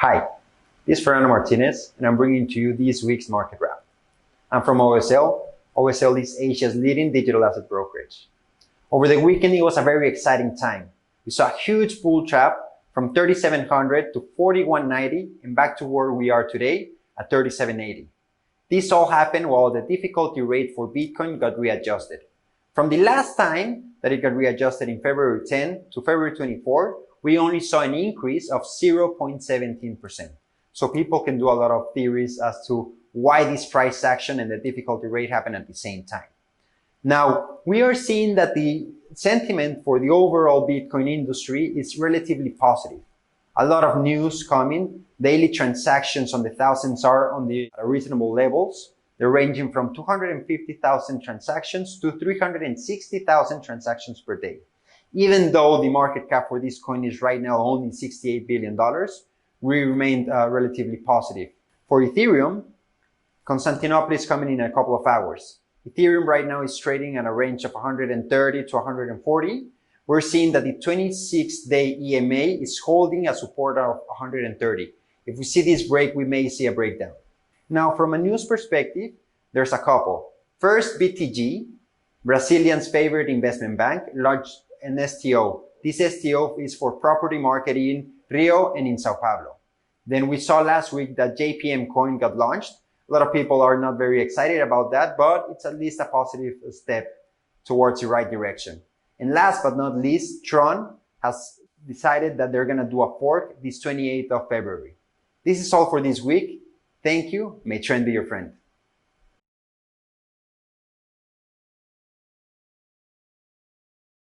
Hi, this is Fernando Martinez, and I'm bringing to you this week's market wrap. I'm from OSL. OSL is Asia's leading digital asset brokerage. Over the weekend, it was a very exciting time. We saw a huge bull trap from 3,700 to 4,190 and back to where we are today at 3,780. This all happened while the difficulty rate for Bitcoin got readjusted. From the last time that it got readjusted in February 10 to February 24, we only saw an increase of 0.17%. So people can do a lot of theories as to why this price action and the difficulty rate happened at the same time. Now, we are seeing that the sentiment for the overall Bitcoin industry is relatively positive. A lot of news coming. Daily transactions on the thousands are on the reasonable levels. They're ranging from 250,000 transactions to 360,000 transactions per day. Even though the market cap for this coin is right now only $68 billion, we remain relatively positive. For Ethereum, Constantinople is coming in a couple of hours. Ethereum right now is trading at a range of 130 to 140. We're seeing that the 26-day EMA is holding a support of 130. If we see this break, we may see a breakdown. Now, from a news perspective, there's a couple. First, BTG, Brazilian's favorite investment bank, launched an STO. This STO is for property market in Rio and in Sao Paulo. Then we saw last week that JPM coin got launched. A lot of people are not very excited about that, but it's at least a positive step towards the right direction. And last but not least, Tron has decided that they're going to do a fork this 28th of February. This is all for this week. Thank you. May trend be your friend.